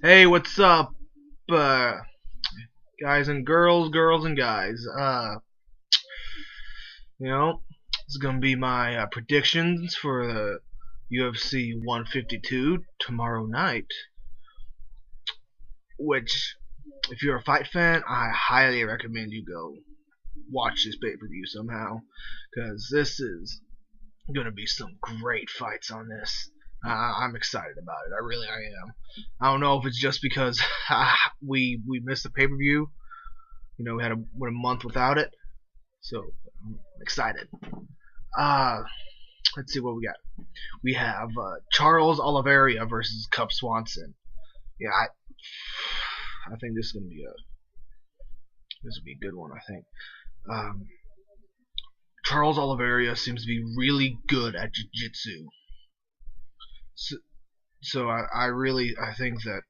Hey, what's up, uh, guys and girls and guys? This is gonna be my predictions for the UFC 152 tomorrow night. Which, if you're a fight fan, I highly recommend you go watch this pay-per-view somehow, because this is gonna be some great fights on this. I'm excited about it. I am. I don't know if it's just because we missed the pay-per-view. We had went a month without it, so I'm excited. Uh, let's see what we got. We have Charles Oliveira versus Cub Swanson. Yeah, I think this will be a good one. I think um, Charles Oliveira seems to be really good at jiu-jitsu. So I think that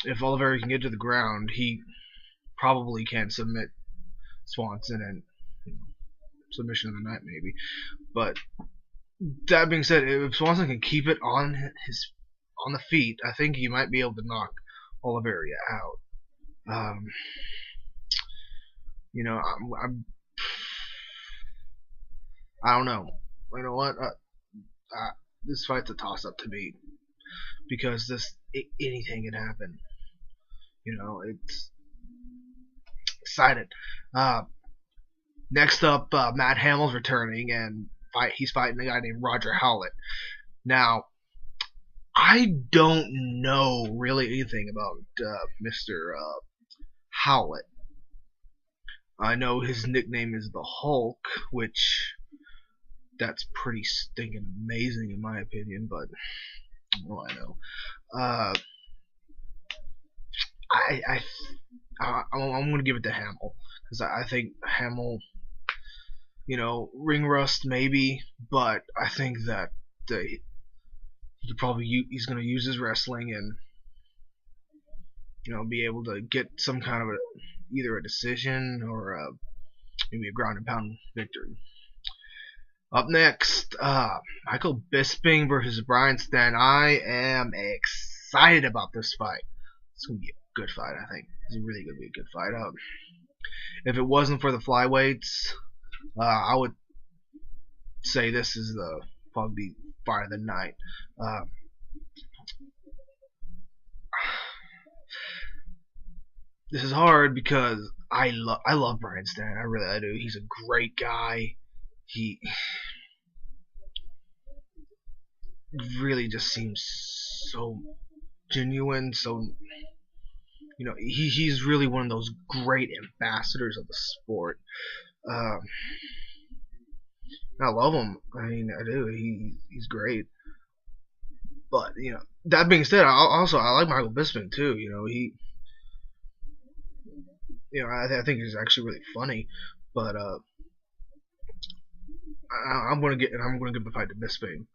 if Oliveira can get to the ground, he probably can submit Swanson and submission of the night maybe. But that being said, if Swanson can keep it on the feet, I think he might be able to knock Oliveira out. Um, you know, I don't know. You know what? This fight's a toss-up to me because anything can happen. It's excited. Uh, Next up, Matt Hamill's returning, and he's fighting a guy named Roger Howlett. Now, I don't know really anything about Mr. Howlett. I know his nickname is the Hulk, which that's pretty stinking amazing in my opinion, but well, I know. Uh, I'm gonna give it to Hamill because I think Hamill, ring rust maybe, but I think that he's gonna use his wrestling and be able to get some kind of either a decision or maybe a ground and pound victory. Up next, Michael Bisping versus Brian Stann. I am excited about this fight. It's gonna be a good fight. I think it's really gonna be a good fight. If it wasn't for the flyweights, I would say this is the probably fight of the night. This is hard because I love Brian Stann. I do. He's a great guy. He really just seems so genuine. So he's really one of those great ambassadors of the sport. Um, I love him. I mean, I do. He's great. But that being said, I like Michael Bisping too. I think he's actually really funny. But I'm gonna give the fight to Bisping.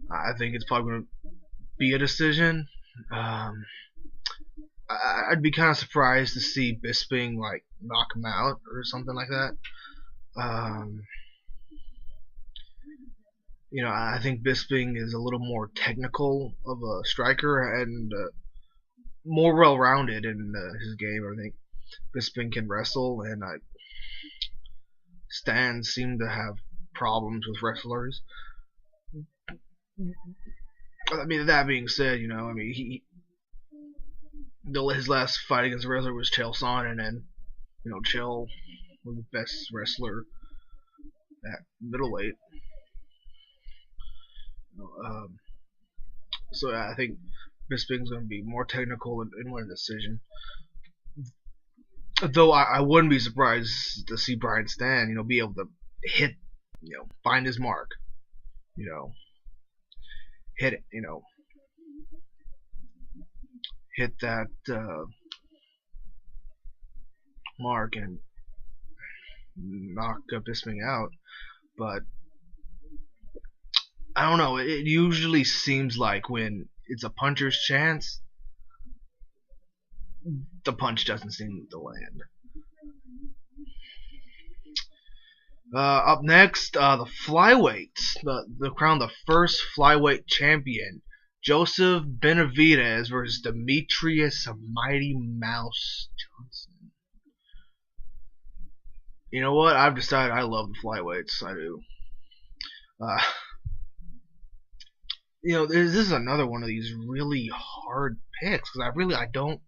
I think it's probably gonna be a decision. I'd be kind of surprised to see Bisping like knock him out or something like that. I think Bisping is a little more technical of a striker and more well-rounded in his game. I think Bisping can wrestle, and Stan seemed to have problems with wrestlers. I mean, that being said, his last fight against a wrestler was Chael Sonnen, and Chael was the best wrestler at middleweight. So I think Bisping's going to be more technical and win a decision. Though I wouldn't be surprised to see Brian Stann, be able to hit, find his mark, hit it, hit that mark and knock Bisping out. But I don't know. It usually seems like when it's a puncher's chance, the punch doesn't seem to land. Up next, the flyweights, the crown the first flyweight champion. Joseph Benavidez versus Demetrius Mighty Mouse Johnson. You know what? I've decided I love the flyweights. I do. Uh, this is another one of these really hard picks because I don't.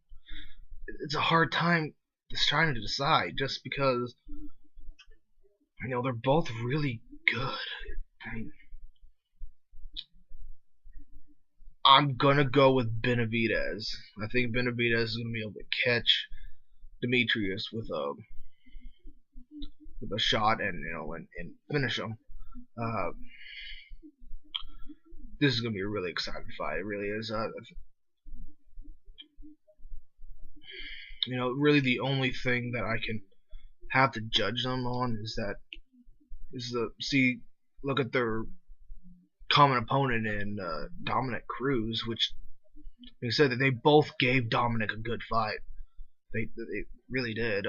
It's a hard time just trying to decide just because they're both really good. I mean, I'm gonna go with Benavidez. I think Benavidez is gonna be able to catch Demetrius with a shot and finish him. Uh, this is gonna be a really exciting fight. It really is. Really the only thing that I can have to judge them on look at their common opponent in Dominic Cruz, which they said that they both gave Dominic a good fight. They really did.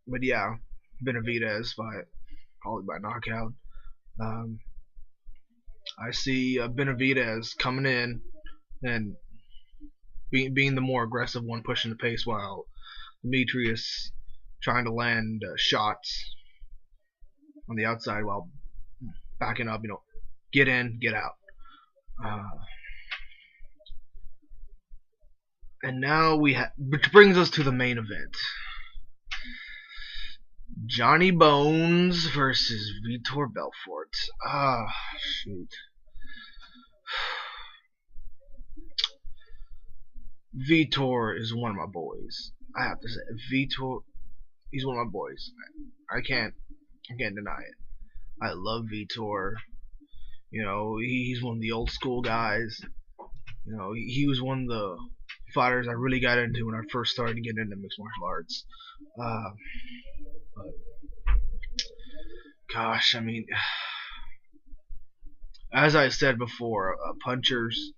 But yeah, Benavidez probably by knockout. I see Benavidez coming in and being the more aggressive one, pushing the pace, while Demetrius trying to land shots on the outside while backing up. Get in, get out. And now which brings us to the main event. Johnny Bones versus Vitor Belfort. Shoot. Vitor is one of my boys. I have to say, Vitor, he's one of my boys. I can't deny it. I love Vitor. He's one of the old school guys. He was one of the fighters I really got into when I first started getting into mixed martial arts. But gosh, I mean, as I said before, punchers.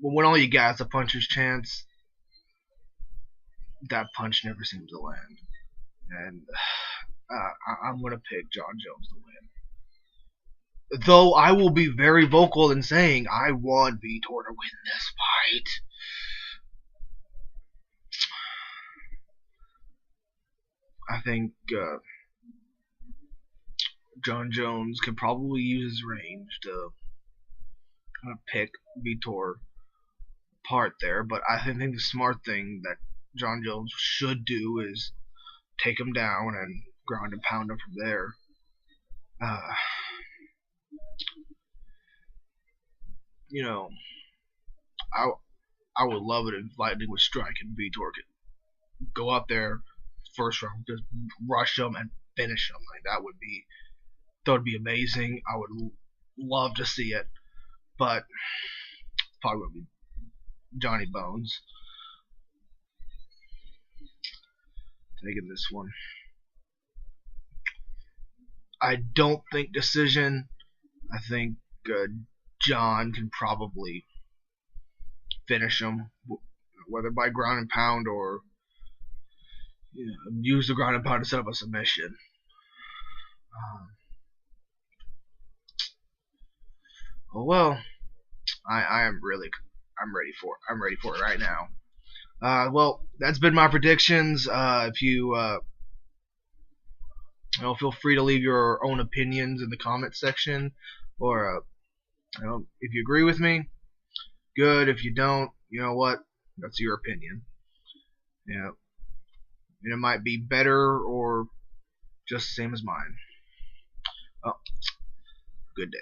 When all you got is a puncher's chance, that punch never seems to land. And I'm gonna pick John Jones to win. Though I will be very vocal in saying I want Vitor to win this fight. I think John Jones can probably use his range to kind of pick Vitor apart there, but I think the smart thing that John Jones should do is take him down and ground and pound him from there. I would love it if Lightning would strike and Vitor could go out there first round, just rush him and finish him. Like that would be amazing. I would love to see it, but probably would be Johnny Bones taking this one. I don't think decision. I think John can probably finish him, whether by ground and pound or use the ground and pound to set up a submission. Well, I'm ready for it right now. Well, that's been my predictions. If you feel free to leave your own opinions in the comment section, or if you agree with me, good. If you don't, you know what? That's your opinion. And it might be better or just the same as mine. Oh, good day.